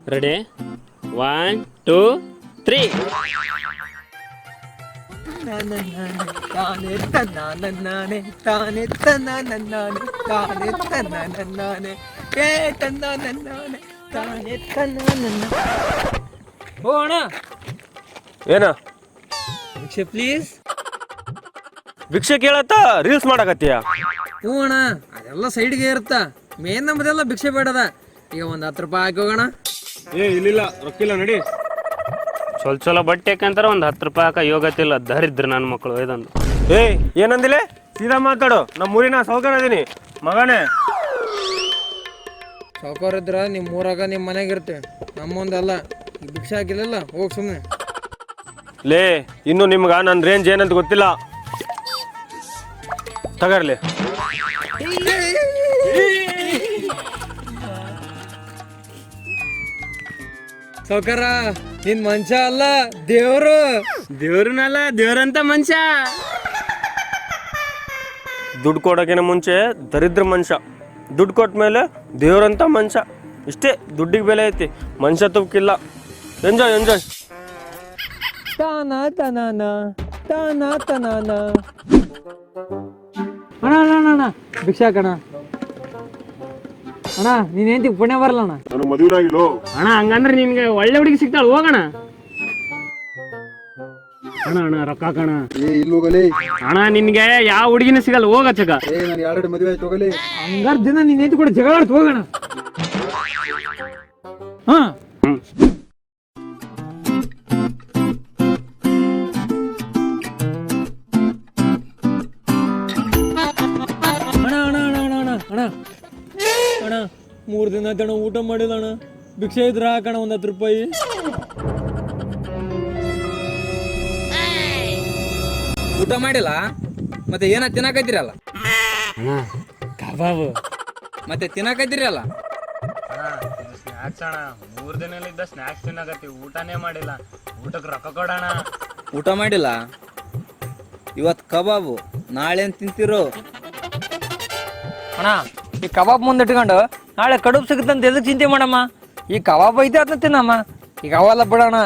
Ready 1 2 3 ಓ ಅಣ್ಣ ಏನ ಭಿಕ್ಷೆ ಪ್ಲೀಸ್. ಭಿಕ್ಷೆ ಕೇಳತ್ತ ರೀಲ್ಸ್ ಮಾಡಕತ್ತೀಯ? ಹ್ಞೂ ಅಣ್ಣ, ಅದೆಲ್ಲ ಸೈಡ್ಗೆ ಇರುತ್ತ. ಮೇನ್ ನಮ್ಮದೆಲ್ಲ ಭಿಕ್ಷೆ ಬೇಡದ. ಈಗ ಒಂದು 10 ರೂಪಾಯಿ ಹಾಕಿ ಹೋಗೋಣ. ಇಲ್ಲ ರೊಕ್ಕಿಲ್ಲ ನಡಿ. ಚಲೋ ಬಟ್ಟೆ ಯಾಕಂತಾರ ಒಂದು 10 ರೂಪಾಯಿ ಹಾಕ ಯೋಗತಿಲ್ಲ ದರಿದ್ರ ನನ್ನ ಮಕ್ಕಳು ಇದೊಂದು. ಏನಂದಿಲೆ? ಸೀದಾ ಮಾತಾಡು. ನಮ್ಮ ಊರಿನ ಸೌಕರ್ಯ ಅದೀನಿ ಮಗನೇ. ಸಾವುಕಾರ ಇದ್ರ ನಿಮ್ಮ ಊರಾಗ ನಿಮ್ಮ ಮನೆಗೆ ಇರ್ತೇವೆ, ನಮ್ಮೊಂದಲ್ಲ. ಈ ಭಿಕ್ಷೆ ಹಾಕಿಲ್ಲಲ್ಲ, ಹೋಗಿ ಸುಮ್ಮನೆ. ಲೇ ಇನ್ನು ನಿಮ್ಗ ನನ್ನ ರೇಂಜ್ ಏನಂತ ಗೊತ್ತಿಲ್ಲ. ತಗರ್ಲಿ. ಸಾವುಕಾರ ನಿನ್ ಮನುಷ್ಯ ಅಲ್ಲ, ದೇವ್ರು. ದೇವ್ರನಲ್ಲ, ದೇವ್ರಂತ ಮನುಷ್ಯ. ದುಡ್ಡು ಕೊಡೋಕಿನ ಮುಂಚೆ ದರಿದ್ರ ಮನುಷ್ಯ, ದುಡ್ಡು ಕೊಟ್ಟ ಮೇಲೆ ದೇವ್ರಂತ ಮನುಷ್ಯ. ಇಷ್ಟೇ, ದುಡ್ಡಿಗೆ ಬೆಲೆ ಐತಿ, ಮನುಷ್ಯ ತುಕ್ಕಿಲ್ಲ. Enjoy enjoy. ತಾನ ತನಾನ ತಾನ ತನಾನ. ಅಣ್ಣ ಅಣ್ಣ ಅಣ್ಣ ಅಣ್ಣ ಭಿಕ್ಷೆ ಹಾಕಣ. ಅಣ್ಣ ನೀನೇಂತಿ ಪುಣ್ಯ ಬರಲ್ಲ ಅಣ್ಣ. ನಾನು ಮದುವೆ ಆಗಿಲ್ಲೋ ಅಣ್ಣ ಹಂಗಂದ್ರೆ ನಿನ್ಗೆ ಒಳ್ಳೆ ಹುಡುಗಿ ಸಿಗ್ತಾಳ, ಹೋಗೋಣ. ಅಣ್ಣ ರೊಕ್ಕ ಹಾಕಣ. ಇಲ್ಲಿ ಹೋಗಲಿ. ಅಣ್ಣ ನಿನ್ಗೆ ಯಾವ ಹುಡುಗಿನ ಸಿಗಲ್ಲ, ಹೋಗಚ್ಚಕ. ನಾನು ಆಲ್ರೆಡಿ ಮದುವೆ ಆಯ್ತು, ಹೋಗಲಿ. ಹಂಗಾರ ದಿನ ನೀನೇಂತಿ ಕೂಡ ಜಗಳ ಆಡ್ತು, ಹೋಗೋಣ. ಹಾ ಅಣ್ಣ ಅಣ್ಣ ಅಣ್ಣ ಅಣ್ಣ ಅಣ್ಣ ಅಣ್ಣ ಅಣ್ಣ 3 ದಿನ ಆಯ್ತಣ್ಣ, ಊಟ ಮಾಡಿಲ್ಲ ಅಣ್ಣ. ಭಿಕ್ಷೆ ಇದ್ರ ಹಾಕಣ ಒಂದು 10 ರೂಪಾಯಿ. ಊಟ ಮಾಡಿಲ್ಲ ಮತ್ತೆ ಏನ ತಿನ್ನಕತ್ತೀರಲ್ಲ? ಕಬಾಬು ಮತ್ತೆ ತಿನ್ನಕತ್ತೀರಲ್ಲ? ಸ್ನಾಕ್ಸ್ ಅಣ್ಣ, 3 ದಿನಲಿದ್ದ ಸ್ನಾಕ್ಸ್ ತಿನ್ನಕತ್ತೀವಿ, ಊಟನೇ ಮಾಡಿಲ್ಲ. ಊಟಕ್ಕೆ ರೊಕ್ಕ ಕೊಡೋಣ. ಊಟ ಮಾಡಿಲ್ಲ? ಇವತ್ತು ಕಬಾಬು, ನಾಳೆ ಏನ್ ತಿಂತಿರೋ? ಅಣ್ಣ ಈ ಕಬಾಬ್ ಮುಂದೆ ಇಟ್ಕೊಂಡು ನಾಳೆ ಕಡುಬು ಸಿಗುತ್ತಂತ ಎದಕ್ಕೆ ಚಿಂತೆ ಮಾಡಮ್ಮ? ಈ ಕಬಾಬ್ ಐತೆ ಅದನ್ನ ತಿನ್ನಮ್ಮ. ಈಗ ಅವೆಲ್ಲ ಬಿಡೋಣ,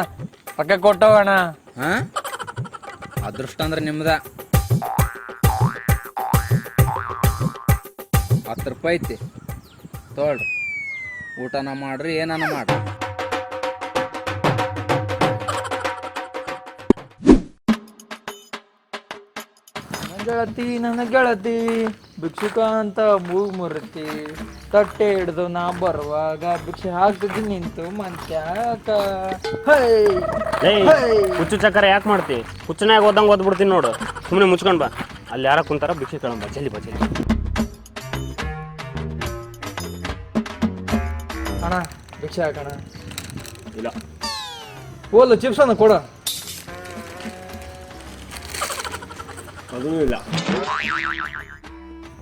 ರೊಕ್ಕ ಕೊಟ್ಟೋಗೋಣ. ಹಾ, ಅದೃಷ್ಟ ಅಂದ್ರೆ ನಿಮ್ದ. 10 ರೂಪಾಯಿ ಐತಿ ತೊಗೊಳ್ರಿ, ಊಟನ ಮಾಡ್ರಿ, ಏನಾನ ಮಾಡ್ರಿ. ನನ್ನ ಗೆಳತಿ ಭಿಕ್ಷುಕ ಅಂತ ಮೂಗು ಮುರುತಿ, ತಟ್ಟೆ ಹಿಡ್ದು ನಾ ಬರುವಾಗ ಭಿಕ್ಷೆ ಹಾಕ್ತಿದ್ದು ನಿಂತು ಮಂತ್ಯಾಕ. ಹುಚ್ಚು ಚಕ್ಕರ ಯಾಕೆ ಮಾಡ್ತಿ? ಹುಚ್ಚನಾಗ ಓದಂಗೆ ಓದ್ಬಿಡ್ತೀನಿ ನೋಡು. ಸುಮ್ಮನೆ ಮುಚ್ಕೊಂಡ್ ಬಾ, ಅಲ್ಲಿ ಯಾರ ಕುಂತಾರ ಭಿಕ್ಷೆ ಕೇಳಂಬ. ಜಲ್ದಿ ಬಾ ಜಲ್ದಿ. ಅಣ್ಣ ಭಿಕ್ಷೆ ಹಾಕಣ. ಇಲ್ಲ ಓಲ್ಲ ಚಿಪ್ಸ್ ಅನ್ನ ಕೊಡ. ಅದೂ ಇಲ್ಲ.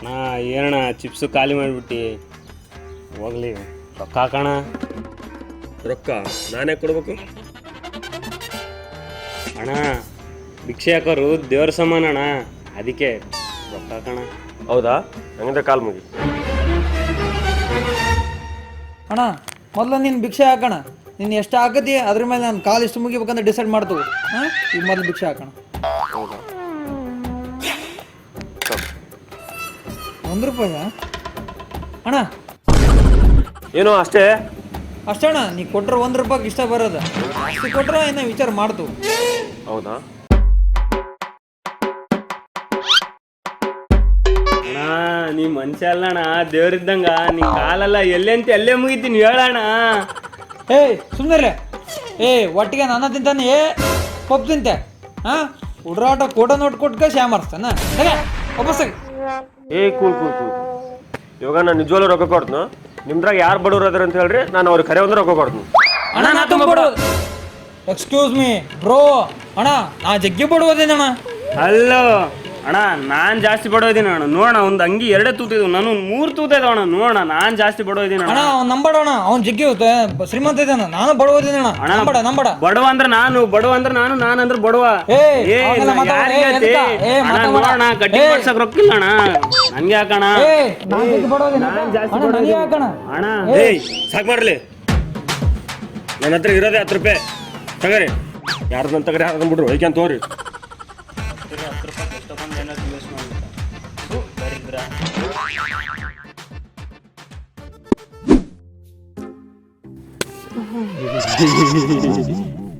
ನಾ ಏನಣ್ಣ ಚಿಪ್ಸು ಖಾಲಿ ಮಾಡಿಬಿಟ್ಟು ಹೋಗ್ಲಿ, ರೊಕ್ಕ ಹಾಕೋಣ. ರೊಕ್ಕ ನಾನೇ ಕೊಡ್ಬೇಕು? ಅಣ್ಣ ಭಿಕ್ಷೆ ಹಾಕೋರು ದೇವ್ರ ಸಮಾನ ಅಣ್ಣ, ಅದಕ್ಕೆ ರೊಕ್ಕ ಹಾಕೋಣ. ಹೌದಾ? ಹಂಗಂದ್ರೆ ಕಾಲ್ ಮುಗಿ. ಅಣ್ಣ ಮೊದಲು ನೀನು ಭಿಕ್ಷೆ ಹಾಕೋಣ. ನೀನು ಎಷ್ಟು ಹಾಕತಿ ಅದ್ರ ಮೇಲೆ ನಾನು ಕಾಲು ಎಷ್ಟು ಮುಗಿಬೇಕಂತ ಡಿಸೈಡ್ ಮಾಡ್ತೀವಿ. ಹಾಂ, ಈಗ ಮೊದಲು ಭಿಕ್ಷೆ ಹಾಕೋಣ. ಹೌದಾ? 1 ರೂಪಾಯಿ ಅಣ್ಣ? ಏನೋ ಅಷ್ಟೇ. ಅಷ್ಟೇ ಅಣ್ಣ, ನೀ ಕೊಟ್ರೆ 1 ರೂಪಾಯಿಗೆ ಇಷ್ಟ ಬರೋದು. ಅಷ್ಟು ಕೊಟ್ರೆ ಏನೋ ವಿಚಾರ ಮಾಡ್ತು. ಹೌದಾ? ಅಣ್ಣ ನೀ ಮನುಷ್ಯ ಅಲ್ಲಣ್ಣ, ದೇವ್ರಿದ್ದಂಗ. ನೀ ಕಾಲಲ್ಲ ಎಲ್ಲೆಂತ ಎಲ್ಲೇ ಮುಗಿತೀನಿ ಹೇಳಣ್ಣ. ಸುಮ್ಮನೆ ಒಟ್ಟಿಗೆ ನನ್ನ ತಿಂತಾನೆ, ಪಪ್ಪು ತಿಂತೆ. ಹಾಂ, ಉಡ್ರಾಟ ಕೋಟ ನೋಟ್ ಕೊಟ್ಕ ಶ್ಯಾಮರ್ಸ್ತಾನ ವಾಪಸ್ಸಾಗಿ. ಕೂಲ್. ಇವಾಗ ನಾನು ನಿಜವಾಗ್ಲೂ ರೊಕ್ಕ ಕೊಡ್ತೀನಿ. ನಿಮ್ದ್ರಾಗ ಯಾರು ಬಡವ್ರು ಅದ್ರ ಅಂತ ಹೇಳ್ರಿ, ನಾನು ಅವ್ರಿಗೆ ಕರೆ ಒಂದು ರೊಕ್ಕ ಕೊಡ್ತೀನಿ. ಅಣ್ಣ ನಾ ತುಂಬ ಬಡೋದು. Excuse me bro. ಅಣ್ಣ ನಾ ಜಗ್ಗಿ ಬಡೋದೇನಣ್ಣ. ಅಲ್ಲೋ ಅಣ್ಣ, ನಾನ್ ಜಾಸ್ತಿ ಬಡೋದೀನಿ ಅಣ್ಣ. ನೋಡೋಣ, ಒಂದು ಅಂಗಿ 2 ತೂತಿದ್ವು, ನಾನು 3 ತೂತ ಇದಾವಣ್ಣ. ನೋಡೋಣ, ನಾನ್ ಜಾಸ್ತಿ ಬಡೋದೀನಿ ಅಣ್ಣ. ಅವ್ನು ನಂಬಡೋಣ, ಅವ್ನು ಜಗ್ಗಿ ಶ್ರೀಮಂತ ಇದ್ದಾನ, ನಾನು ಬಡೋದಿನ. ನಂಬಡ ಬಡವ ಅಂದ್ರೆ ನಾನು, ನಾನಂದ್ರೆ ಬಡವ. ನೋಡೋಣ, ಕಟ್ಟಿ ಮಾಡ್ಸಕ್ ರೊಕ್ಕಿಲ್ಲ ಅಣ್ಣ. ಹಂಗೆ ಹಾಕಣ ಅಣ್ಣ ಸಾಕ್ ಮಾಡ್ಲಿ. ನನ್ನ ಹತ್ರ ಇರೋದೇ 10 ರೂಪಾಯಿ ತಗರಿ. ಯಾರ್ದನ್ನ ತಗರಿ ಯಾರ್ದನ್ನ ಬಿಡ್ರು ಹೋಯ್ಕಂತ ತೋರಿ. 10 ರೂಪಾಯಿ ತಗೊಂಡು ಏನಾದ್ರು ಯೂಸ್ ಮಾಡ್ಬಿಟ್ಟ ದರಿದ್ರ.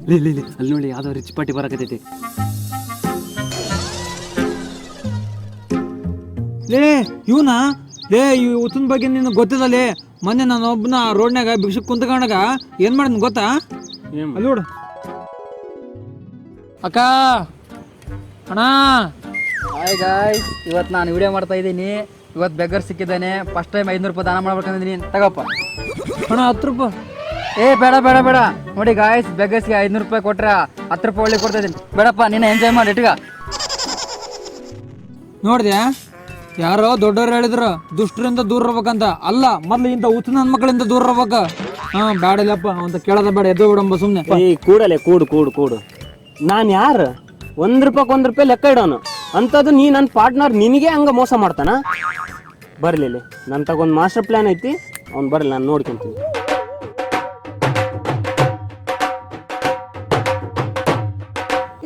ಅಲ್ಲಿ ನೋಡಿ ಯಾವ್ದೋ ರಿಚ್ ಪಾರ್ಟಿ ಬರಕತೈತಿ. ಲೇ ಇವನಾ ಲೇ ಈ ಉತ್ತನ ಬಗ್ಗೆ ನಿನಗೆ ಗೊತ್ತಿಲ್ಲಲೇ. ಮೊನ್ನೆ ನಾನು ಒಬ್ಬನ ರೋಡ್ನಾಗ ಭಿಕ್ಷಕ್ ಕುಂತ್ಕೊಂಡಾಗ ಏನ್ ಮಾಡಿದ್ ಗೊತ್ತಾ? ಅಲ್ಲಿ ನೋಡು ಅಕ್ಕ ಅಣ್ಣ. ಹಾಯ್ ಗಾಯ್ಸ್, ಇವತ್ತು ನಾನು ವಿಡಿಯೋ ಮಾಡ್ತಾ ಇದ್ದೀನಿ. ಇವತ್ತು ಬೆಗ್ಗರ್ ಸಿಕ್ಕಿದ್ದಾನೆ. ಫಸ್ಟ್ ಟೈಮ್ 500 ರೂಪಾಯಿ ದಾನ ಮಾಡ್ಬೇಕಂದಿದ್ದೀನಿ. ತಗೋಪ್ಪ ಅಣ್ಣ 10 ರೂಪಾಯಿ. ಏ ಬೇಡ ಬೇಡ ಬೇಡ, ನೋಡಿ ಗಾಯ್ಸ್, ಬೆಗ್ಗರ್ಸ್ಗೆ 500 ರೂಪಾಯಿ ಕೊಟ್ರೆ 10 ರೂಪಾಯಿ ಒಳ್ಳೆ ಕೊಡ್ತಾ ಇದ್ದೀನಿ. ಬೇಡಪ್ಪ, ನೀನು ಎಂಜಾಯ್ ಮಾಡಿ ಇಟ್ಗ. ನೋಡಿದ್ಯಾ ಯಾರೋ ದೊಡ್ಡವ್ರು ಹೇಳಿದ್ರು ದುಷ್ಟರಿಂದ ದೂರ ಇರ್ಬೇಕಂತ. ಅಲ್ಲ, ಮೊದ್ಲು ಇಂಥ ಉತ್ತನ ನನ್ನ ಮಕ್ಕಳಿಂದ ದೂರ ಇರ್ಬೇಕ. ಬ್ಯಾಡಲ್ಲಪ್ಪ ಅಂತ ಕೇಳೋದ ಬೇಡ, ಎದ್ದು ಬಿಡಂಬ ಸುಮ್ಮನೆ. ಕೂಡಲೇ ಕೂಡು ನಾನು ಯಾರು? 1 ರೂಪಾಯಿ ಲೆಕ್ಕ ಇಡೋನು ಅಂಥದ್ದು ನೀ ನನ್ನ ಪಾರ್ಟ್ನರ್ ನಿನಗೆ ಹಂಗ ಮೋಸ ಮಾಡ್ತಾನ? ಬರ್ಲಿಲ್ಲ, ನನ್ನ ತಗೊಂಡು ಮಾಸ್ಟರ್ ಪ್ಲಾನ್ ಐತಿ, ಅವ್ನು ಬರಲಿ, ನಾನು ನೋಡ್ಕೊಂತೀನಿ.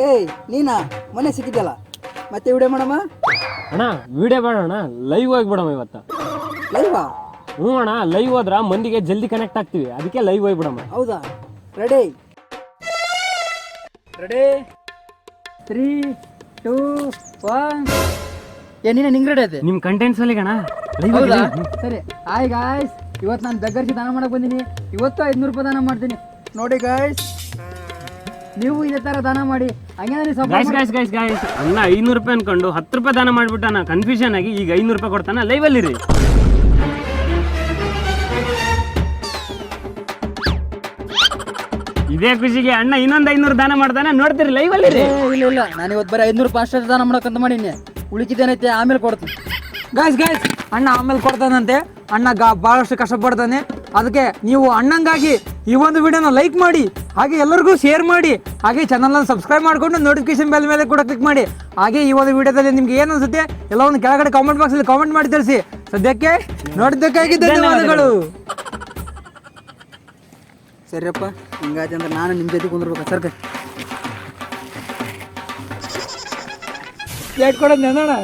ಏಯ್ ನೀನಾ ಮೊನ್ನೆ ಸಿಕ್ಕಿದ್ದಲ್ಲ, ಮತ್ತೆ ವಿಡಿಯೋ ಮಾಡಮ್ಮ. ಅಣ್ಣ ವಿಡಿಯೋ ಬೇಡ ಅಣ್ಣ, ಲೈವ್ ಹೋಗ್ಬಿಡಮ್ಮ ಇವತ್ತು. ಲೈವಾ? ಹ್ಞೂ ಅಣ್ಣ, ಲೈವ್ ಹೋದ್ರ ಮಂದಿಗೆ ಜಲ್ದಿ ಕನೆಕ್ಟ್ ಆಗ್ತೀವಿ, ಅದಕ್ಕೆ ಲೈವ್ ಹೋಗ್ಬಿಡಮ್ಮ. ಹೌದಾ? Ready ready 3 2 1. ಏನಿನ ನಿಂಗೆ ರೆಡಿ ಐತೆ? ನಿಮ್ಮ ಕಂಟೆಂಟ್ಸ್ ಅಲ್ಲಿ ಕಣ. ಹೌದಾ? ಸರಿ. ಹಾಯ್ ಗಾಯ್ಸ್, ಇವತ್ತು ನಾನು ಬೆಗ್ಗರ್ಸಿ ದಾನ ಮಾಡಕ್ ಬಂದೀನಿ. ಇವತ್ತು 500 ರೂಪಾಯಿ ದಾನ ಮಾಡ್ತೀನಿ. ನೋಡಿ ಗಾಯ್ಸ್, ನೀವು ಇದೇ ತರ ದಾನ ಮಾಡಿ. ಗಾಯ್ಸ್ ಅಣ್ಣ 500 ರೂಪಾಯಿ ಅನ್ಕೊಂಡು 10 ರೂಪಾಯಿ ದಾನ ಮಾಡ್ಬಿಟ್ಟಾನ. ಕನ್ಫ್ಯೂಷನ್ ಆಗಿ ಈಗ 500 ರೂಪಾಯಿ ಕೊಡ್ತಾನ. ಲೈವಲ್ಲಿ ರೀ, ಇದೇ ಖುಷಿಗೆ ಅಣ್ಣ ಇನ್ನೊಂದು 500 ದಾನ ಮಾಡ್ತಾನೆ. ನೋಡ್ತೀರಿ ಲೈವಲ್ಲಿ ರೀ. ಇಲ್ಲ, ನಾನು ಇವತ್ತು ಬರೀ 500 ರೂಪಾಯಿ ಅಷ್ಟೇ ದಾನ ಮಾಡಕ್ಕಂತ ಮಾಡೀನಿ. ಉಳಿಕಿದ್ದೇನೈತೆ ಆಮೇಲೆ ಕೊಡ್ತೀನಿ. ಗಾಯ್ಸ್ ಅಣ್ಣ ಆಮೇಲೆ ಕೊಡ್ತಾನಂತೆ. ಅಣ್ಣ ಭಾಳಷ್ಟು ಕಷ್ಟಪಡ್ತಾನೆ. ಅದಕ್ಕೆ ನೀವು ಅಣ್ಣಂಗಾಗಿ ಈ ಒಂದು ವಿಡಿಯೋನ ಲೈಕ್ ಮಾಡಿ, ಹಾಗೆ ಎಲ್ಲರಿಗೂ ಶೇರ್ ಮಾಡಿ, ಹಾಗೆ ಚಾನಲ್ನ ಸಬ್ಸ್ಕ್ರೈಬ್ ಮಾಡಿಕೊಂಡು ನೋಟಿಫಿಕೇಶನ್ ಬೆಲ್ ಮೇಲೆ ಕೂಡ ಕ್ಲಿಕ್ ಮಾಡಿ. ಹಾಗೆ ಈ ಒಂದು ವಿಡಿಯೋದಲ್ಲಿ ನಿಮ್ಗೆ ಏನು ಅನ್ಸುತ್ತೆ ಎಲ್ಲವನ್ನು ಕೆಳಗಡೆ ಕಾಮೆಂಟ್ ಬಾಕ್ಸಲ್ಲಿ ಕಾಮೆಂಟ್ ಮಾಡಿ ತಿಳಿಸಿ. ಸದ್ಯಕ್ಕೆ ನೋಡಿದ್ದಕ್ಕಾಗಿ ಧನ್ಯವಾದಗಳು. ಸರಿಯಪ್ಪ, ಹಿಂಗಾಯ್ತು ಅಂದ್ರೆ ನಾನು ನಿಮ್ಮ ಜೊತೆ ಕುಂದಿರ್ಬೇಕು. ಸರ್ಕ ಪ್ಲೇಟ್ ಕೊಡೋದು ಅಣ್ಣ.